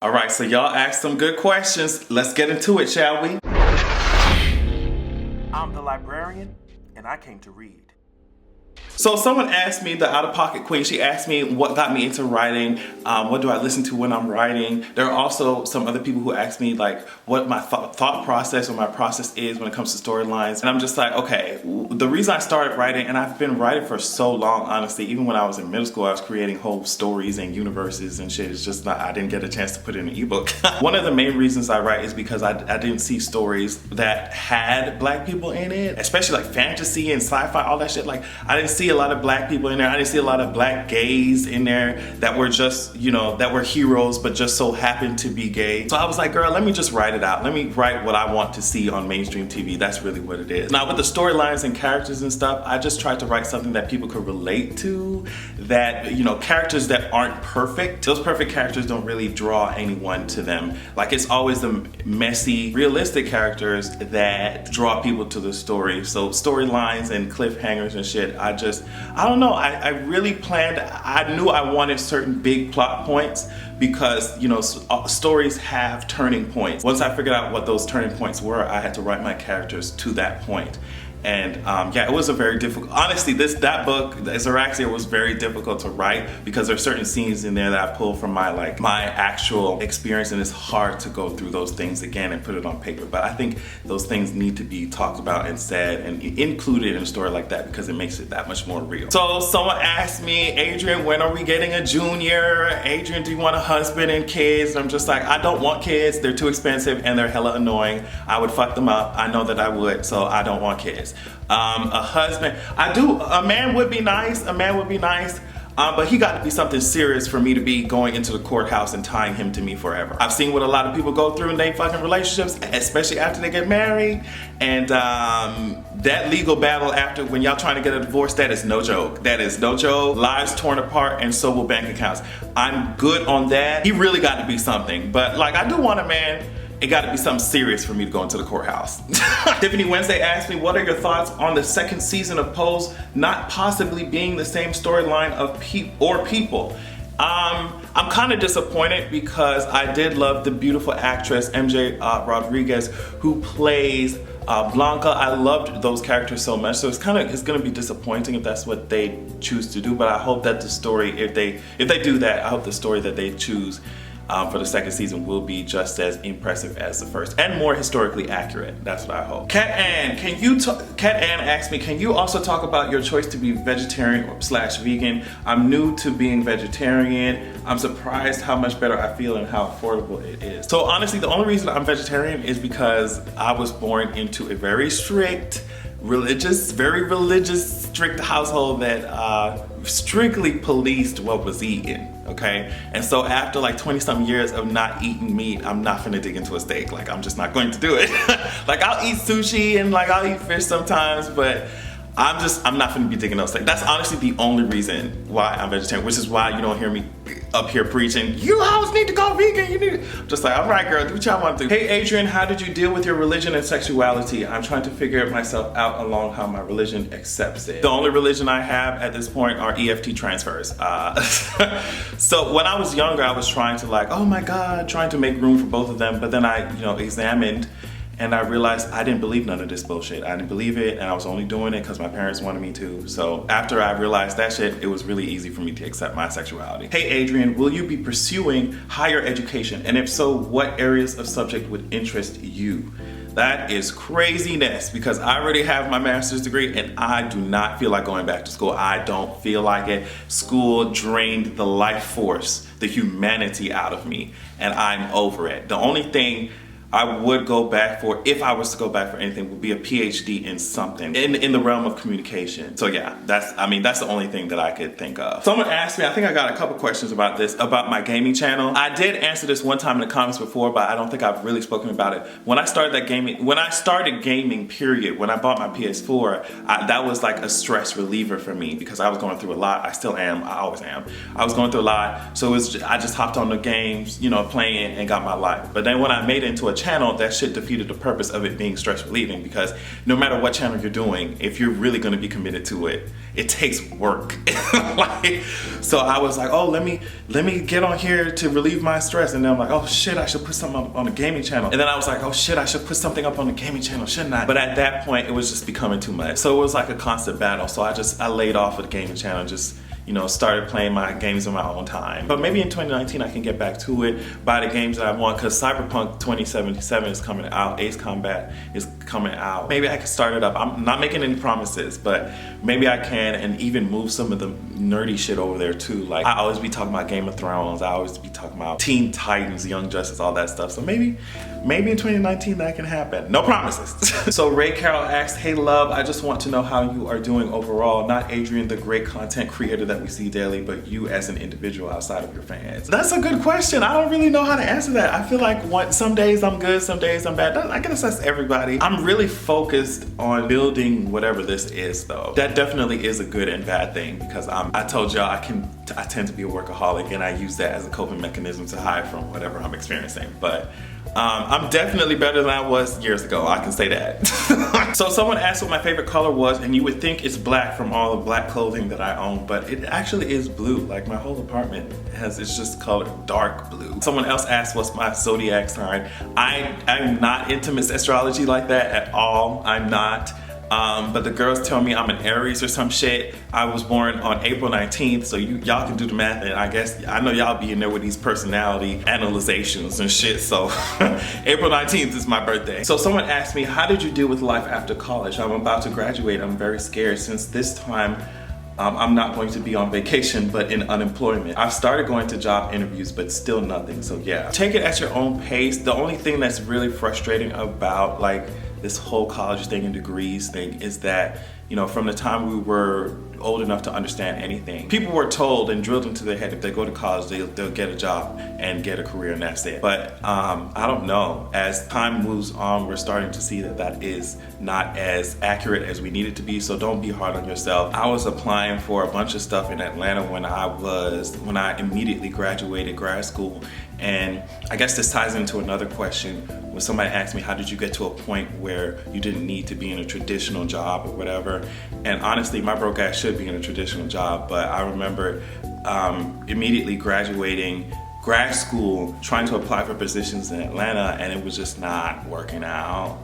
All right, so y'all asked some good questions. Let's get into it, shall we? I'm the librarian, and I came to read. So someone asked me, the out-of-pocket queen, she asked me what got me into writing, what do I listen to when I'm writing. There are also some other people who ask me like what my thought process or my process is when it comes to storylines. And I'm just like, okay, the reason I started writing, and I've been writing for so long, honestly, even when I was in middle school, I was creating whole stories and universes and shit. It's just not, I didn't get a chance to put it in an ebook. One of the main reasons I write is because I didn't see stories that had black people in it, especially like fantasy and sci-fi, all that shit. Like I didn't see a lot of black people in there. I didn't see a lot of black gays in there that were just, you know, that were heroes but just so happened to be gay. So I was like, girl, let me just write it out. Let me write what I want to see on mainstream TV. That's really what it is. Now with the storylines and characters and stuff, I just tried to write something that people could relate to, that, you know, characters that aren't perfect. Those perfect characters don't really draw anyone to them. Like it's always the messy, realistic characters that draw people to the story. So storylines and cliffhangers and shit, I don't know, I really planned, I knew I wanted certain big plot points because, you know, stories have turning points. Once I figured out what those turning points were, I had to write my characters to that point. And yeah, it was a very difficult, honestly, that book, Zeraxia, was very difficult to write because there's certain scenes in there that I pulled from my actual experience, and it's hard to go through those things again and put it on paper. But I think those things need to be talked about and said and included in a story like that because it makes it that much more real. So someone asked me, Adrian, when are we getting a junior? Adrian, do you want a husband and kids? I'm just like, I don't want kids. They're too expensive and they're hella annoying. I would fuck them up. I know that I would, so I don't want kids. A husband, a man would be nice, but he got to be something serious for me to be going into the courthouse and tying him to me forever. I've seen what a lot of people go through in their fucking relationships, especially after they get married, and that legal battle after when y'all trying to get a divorce, that is no joke. That is no joke. Lives torn apart and so will bank accounts. I'm good on that. He really got to be something, but like I do want a man. It got to be something serious for me to go into the courthouse. Tiffany Wednesday asked me, what are your thoughts on the second season of Pose not possibly being the same storyline of people? I'm kind of disappointed because I did love the beautiful actress MJ Rodriguez who plays Blanca. I loved those characters so much, so it's gonna be disappointing if that's what they choose to do. But I hope that the story, if they do that, I hope the story that they choose for the second season will be just as impressive as the first and more historically accurate. That's what I hope. Kat Ann asked me, can you also talk about your choice to be vegetarian / vegan? I'm new to being vegetarian. I'm surprised how much better I feel and how affordable it is. So honestly, the only reason I'm vegetarian is because I was born into a very strict, very religious, strict household that strictly policed what was eaten, okay? And so after like 20-something years of not eating meat, I'm not finna dig into a steak. Like, I'm just not going to do it. Like, I'll eat sushi and like I'll eat fish sometimes, but I'm not finna be digging no steak. That's honestly the only reason why I'm vegetarian, which is why you don't hear me up here preaching, you always need to go vegan, you need to. I'm just like, all right, girl, do what y'all want to do. Hey, Adrian, how did you deal with your religion and sexuality? I'm trying to figure myself out along how my religion accepts it. The only religion I have at this point are EFT transfers. So when I was younger, I was trying to like, oh my God, trying to make room for both of them. But then I, examined and I realized I didn't believe none of this bullshit. I didn't believe it, and I was only doing it because my parents wanted me to. So after I realized that shit, it was really easy for me to accept my sexuality. Hey Adrian, will you be pursuing higher education? And if so, what areas of subject would interest you? That is craziness because I already have my master's degree and I do not feel like going back to school. I don't feel like it. School drained the life force, the humanity out of me, and I'm over it. The only thing I would go back for, if I was to go back for anything, would be a PhD in something in the realm of communication. So yeah, that's the only thing that I could think of. Someone asked me, I think I got a couple questions about this, about my gaming channel. I did answer this one time in the comments before, but I don't think I've really spoken about it. When I started gaming, period, when I bought my PS4, that was like a stress reliever for me because I was going through a lot. I still am, I always am. I was going through a lot, so I just hopped on the games, playing and got my life. But then when I made it into a channel, that shit defeated the purpose of it being stress relieving, because no matter what channel you're doing, if you're really going to be committed to it, it takes work. Like, so I was like, oh, let me get on here to relieve my stress, and then I'm like, oh shit, I should put something up on the gaming channel, and then I was like, oh shit, I should put something up on the gaming channel, shouldn't I? But at that point, it was just becoming too much. So it was like a constant battle. So I laid off of the gaming channel, just, you know, started playing my games in my own time. But maybe in 2019 I can get back to it, buy the games that I want, because Cyberpunk 2077 is coming out, Ace Combat is coming out. Maybe I can start it up. I'm not making any promises, but maybe I can, and even move some of the nerdy shit over there too. Like, I always be talking about Game of Thrones, I always be talking about Teen Titans, Young Justice, all that stuff. So maybe in 2019 that can happen. No promises. So Ray Carroll asked, hey love, I just want to know how you are doing overall. Not Adrian, the great content creator that we see daily, but you as an individual outside of your fans. That's a good question. I don't really know how to answer that. I feel like some days I'm good, some days I'm bad. I guess that's everybody. I'm really focused on building whatever this is though. That definitely is a good and bad thing, because I told y'all I tend to be a workaholic, and I use that as a coping mechanism to hide from whatever I'm experiencing. But I'm definitely better than I was years ago, I can say that. So someone asked what my favorite color was, and you would think it's black from all the black clothing that I own, but it actually is blue. Like, my whole apartment it's just colored dark blue. Someone else asked what's my zodiac sign. I'm not into astrology like that at all. I'm not. But the girls tell me I'm an Aries or some shit. I was born on April 19th, so y'all can do the math, and I guess I know y'all be in there with these personality analyzations and shit, so April 19th is my birthday. So someone asked me, how did you deal with life after college? I'm about to graduate. I'm very scared, since this time I'm not going to be on vacation, but in unemployment. I've started going to job interviews, but still nothing, so yeah. Take it at your own pace. The only thing that's really frustrating about like this whole college thing and degrees thing is that, you know, from the time we were old enough to understand anything, people were told and drilled into their head, if they go to college, they'll get a job and get a career, and that's it. But I don't know. As time moves on, we're starting to see that is not as accurate as we need it to be, so don't be hard on yourself. I was applying for a bunch of stuff in Atlanta when I immediately graduated grad school, and I guess this ties into another question. When somebody asked me, how did you get to a point where you didn't need to be in a traditional job or whatever? And honestly, my broke ass should be in a traditional job, but I remember immediately graduating grad school, trying to apply for positions in Atlanta, and it was just not working out.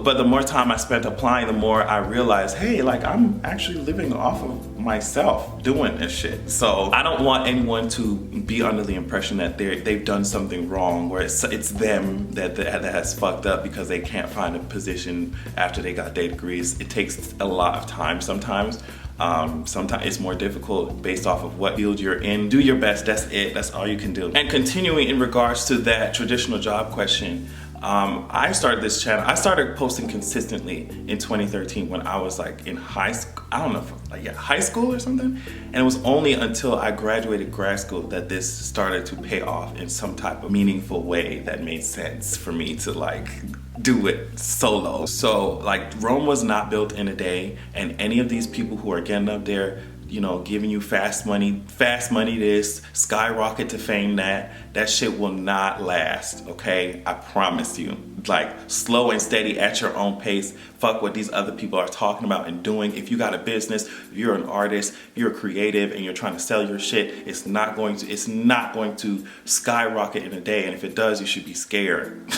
But the more time I spent applying, the more I realized, hey, like, I'm actually living off of myself doing this shit. So I don't want anyone to be under the impression that they've done something wrong, where it's them that has fucked up because they can't find a position after they got their degrees. It takes a lot of time sometimes. Sometimes it's more difficult based off of what field you're in. Do your best, that's it, that's all you can do. And continuing in regards to that traditional job question, I started this channel, I started posting consistently in 2013 when I was like in high school, I don't know, high school or something. And it was only until I graduated grad school that this started to pay off in some type of meaningful way that made sense for me to like do it solo. So like, Rome was not built in a day, and any of these people who are getting up there, you know, giving you fast money this, skyrocket to fame that shit will not last, okay? I promise you. Like, slow and steady at your own pace. Fuck what these other people are talking about and doing. If you got a business, if you're an artist, you're creative, and you're trying to sell your shit, it's not going to skyrocket in a day, and if it does, you should be scared.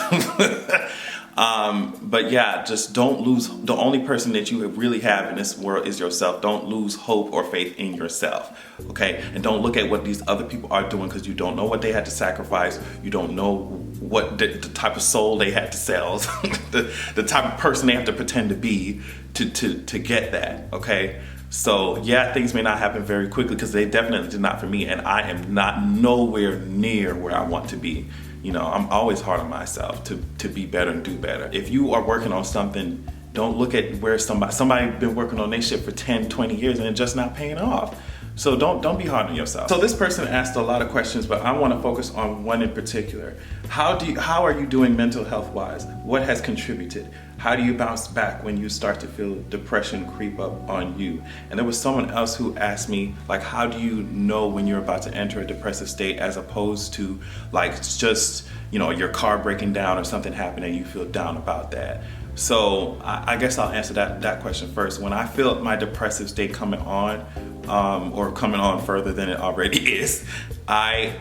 But yeah, just don't lose. The only person that you really have in this world is yourself. Don't lose hope or faith in yourself, okay? And don't look at what these other people are doing, because you don't know what they had to sacrifice. You don't know what the type of soul they had to sell, the type of person they have to pretend to be to get that, okay? So yeah, things may not happen very quickly, because they definitely did not for me, and I am not nowhere near where I want to be. You know, I'm always hard on myself to be better and do better. If you are working on something, don't look at where somebody been working on their shit for 10, 20 years and it's just not paying off. So don't be hard on yourself. So this person asked a lot of questions, but I want to focus on one in particular. How are you doing mental health wise? What has contributed? How do you bounce back when you start to feel depression creep up on you? And there was someone else who asked me, like, how do you know when you're about to enter a depressive state, as opposed to like just, you know, your car breaking down or something happening and you feel down about that? So I guess I'll answer that question first. When I feel my depressive state coming on, or coming on further than it already is, I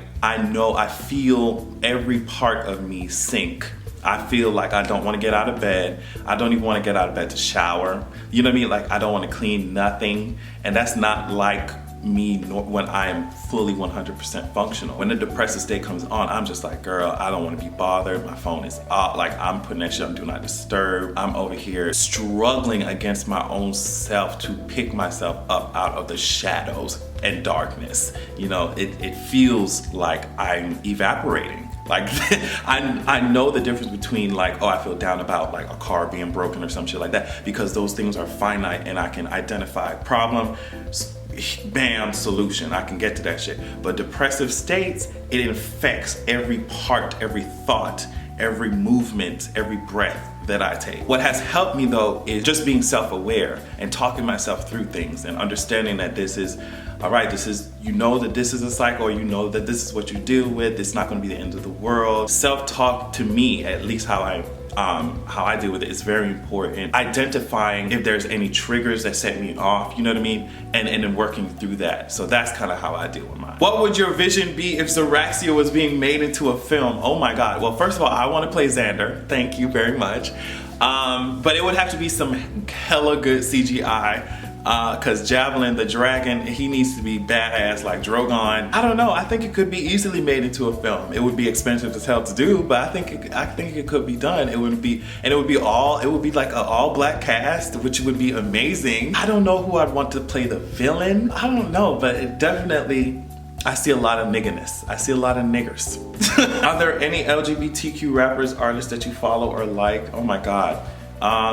know, I feel every part of me sink. I feel like I don't want to get out of bed. I don't even want to get out of bed to shower. You know what I mean? Like, I don't want to clean nothing. And that's not like me when I am fully 100% functional. When the depressive state comes on, I'm just like, girl, I don't want to be bothered. My phone is off. Like, I'm putting that shit on do not disturb. I'm over here struggling against my own self to pick myself up out of the shadows and darkness. You know, it feels like I'm evaporating. Like, I know the difference between like, oh, I feel down about like a car being broken or some shit like that, because those things are finite and I can identify problem, bam, solution. I can get to that shit. But depressive states, it infects every part, every thought, every movement, every breath that I take. What has helped me though is just being self-aware and talking myself through things and understanding that this is, all right, this is, you know that this is a cycle, or you know that this is what you deal with. It's not going to be the end of the world. Self-talk, to me, at least how I deal with it, is very important. Identifying if there's any triggers that set me off, you know what I mean? And then working through that. So that's kind of how I deal with mine. What would your vision be if Zoraxia was being made into a film? Oh my God. Well, first of all, I want to play Xander. Thank you very much. But it would have to be some hella good CGI. Cause Javelin, the dragon, he needs to be badass like Drogon. I don't know, I think it could be easily made into a film. It would be expensive as hell to do, but I think it could be done. It would be like an all black cast, which would be amazing. I don't know who I'd want to play the villain. I don't know, but it definitely, I see a lot of nigginess. I see a lot of niggers. Are there any LGBTQ rappers, artists that you follow or like? Oh my God,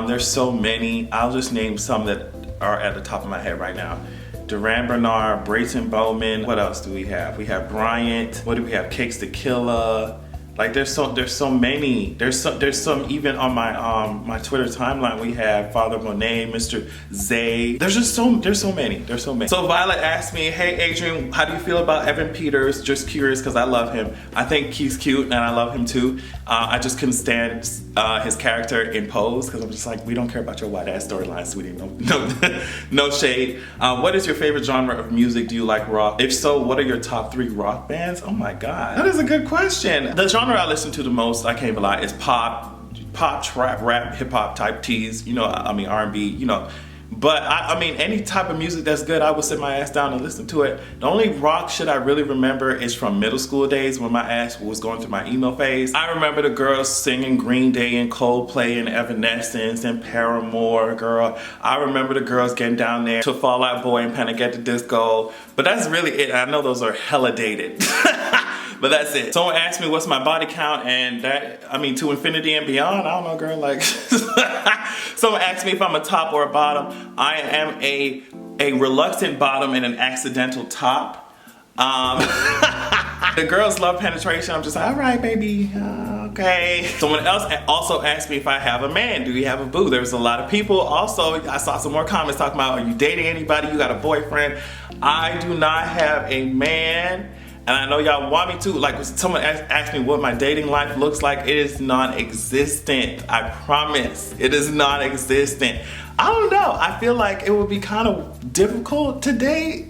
there's so many. I'll just name some that are at the top of my head right now. Duran Bernard, Brayton Bowman. What else do we have? We have Bryant. What do we have? Cakes the Killer. Like, there's so many. There's some even on my Twitter timeline. We have Father Monet, Mr. Zay. There's so many. So Violet asked me, hey Adrian, how do you feel about Evan Peters? Just curious, because I love him. I think he's cute and I love him too. I just couldn't stand his character in Pose, because I'm just like, we don't care about your white ass storyline, sweetie. No shade. What is your favorite genre of music? Do you like rock? If so, what are your top 3 rock bands? Oh my God, that is a good question. The genre I listen to the most, I can't even lie, is pop, trap, rap, hip hop type teas. You know, I mean R&B. You know. But I mean, any type of music that's good, I will sit my ass down and listen to it. The only rock shit I really remember is from middle school days when my ass was going through my emo phase. I remember the girls singing Green Day and Coldplay and Evanescence and Paramore, girl. I remember the girls getting down there to Fall Out Boy and Panic at the Disco. But that's really it. I know those are hella dated. But that's it. Someone asked me what's my body count, and that, I mean, to infinity and beyond, I don't know, girl, like. Someone asked me if I'm a top or a bottom. I am a reluctant bottom and an accidental top. The girls love penetration. I'm just like, all right, baby, okay. Someone else also asked me if I have a man. Do you have a boo? There's a lot of people. Also, I saw some more comments talking about, are you dating anybody? You got a boyfriend? I do not have a man. And I know y'all want me to. Like, someone asked me what my dating life looks like. It is non-existent. I promise. It is non-existent. I don't know. I feel like it would be kind of difficult to date.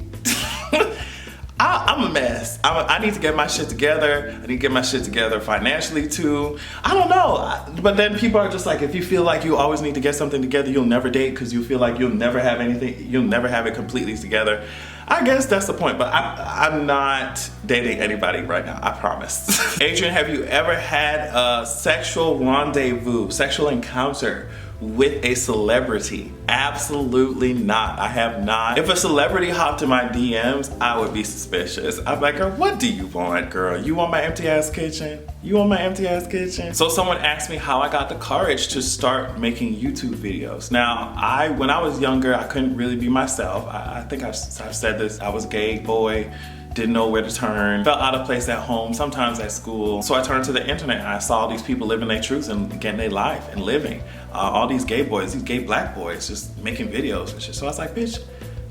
I'm a mess. I need to get my shit together. I need to get my shit together financially too. I don't know. But then people are just like, if you feel like you always need to get something together, you'll never date because you feel like you'll never have anything. You'll never have it completely together. I guess that's the point, but I'm not dating anybody right now, I promise. Adrian, have you ever had a sexual rendezvous, sexual encounter with a celebrity. Absolutely not. I have not. If a celebrity hopped in my DMs, I would be suspicious. I'm like, girl, what do you want, girl? You want my empty ass kitchen? You want my empty ass kitchen? So someone asked me how I got the courage to start making YouTube videos. Now, when I was younger, I couldn't really be myself. I think I've said this. I was a gay boy, didn't know where to turn, felt out of place at home, sometimes at school. So I turned to the internet and I saw these people living their truths and getting their life and living. All these gay boys, these gay black boys just making videos and shit. So I was like, bitch,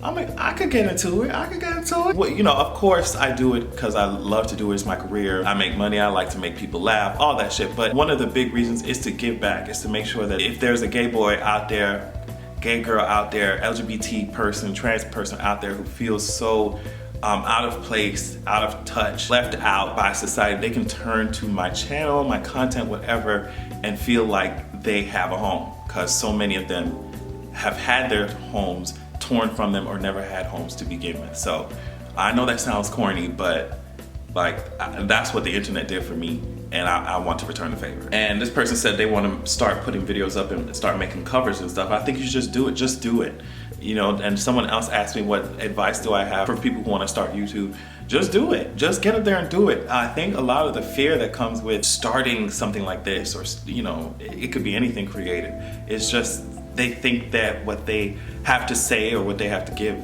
I could get into it. I could get into it. Well, you know, of course I do it because I love to do it. It's my career. I make money. I like to make people laugh, all that shit. But one of the big reasons is to give back, is to make sure that if there's a gay boy out there, gay girl out there, LGBT person, trans person out there who feels so out of place, out of touch, left out by society, they can turn to my channel, my content, whatever, and feel like they have a home. Because so many of them have had their homes torn from them or never had homes to begin with. So I know that sounds corny, but like that's what the internet did for me, and I want to return the favor. And this person said they want to start putting videos up and start making covers and stuff. I think you should just do it. Just do it. You know, and someone else asked me what advice do I have for people who want to start YouTube. Just do it. Just get up there and do it. I think a lot of the fear that comes with starting something like this, or, you know, it could be anything creative, it's just they think that what they have to say or what they have to give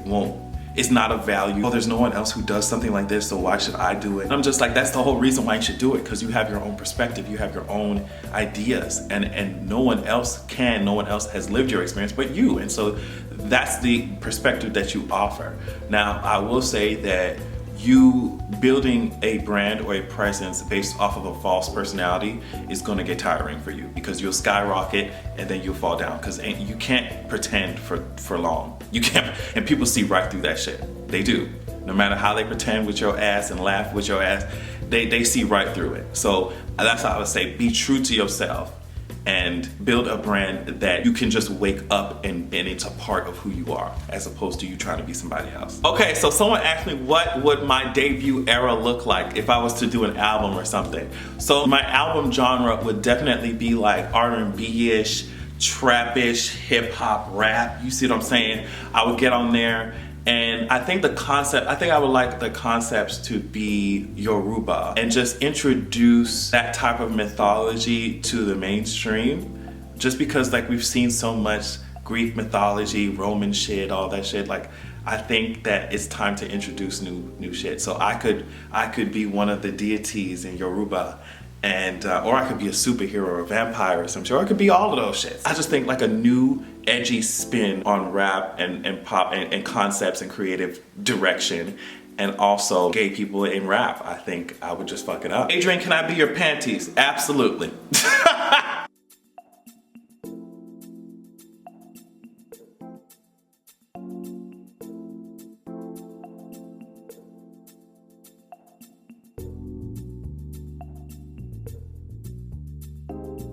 it's not of value. Oh, there's no one else who does something like this, so why should I do it? And I'm just like, that's the whole reason why you should do it, because you have your own perspective, you have your own ideas, and no one else has lived your experience but you. And so that's the perspective that you offer. Now, I will say that you building a brand or a presence based off of a false personality is going to get tiring for you, because you'll skyrocket and then you'll fall down, because you can't pretend for long. You can't, and people see right through that shit. They do. No matter how they pretend with your ass and laugh with your ass, they see right through it. So that's how I would say, be true to yourself and build a brand that you can just wake up and it's a part of who you are, as opposed to you trying to be somebody else. Okay, so someone asked me what would my debut era look like if I was to do an album or something. So my album genre would definitely be like R&B-ish, trap-ish, hip-hop, rap. You see what I'm saying? I would get on there. And I think I would like the concepts to be Yoruba and just introduce that type of mythology to the mainstream. Just because like we've seen so much Greek mythology, Roman shit, all that shit. Like I think that it's time to introduce new shit. So I could be one of the deities in Yoruba, and or I could be a superhero or a vampire or something, or I could be all of those shits. I just think like a new edgy spin on rap and pop and concepts and creative direction, and also gay people in rap. I think I would just fuck it up. Adrian, can I be your panties? Absolutely.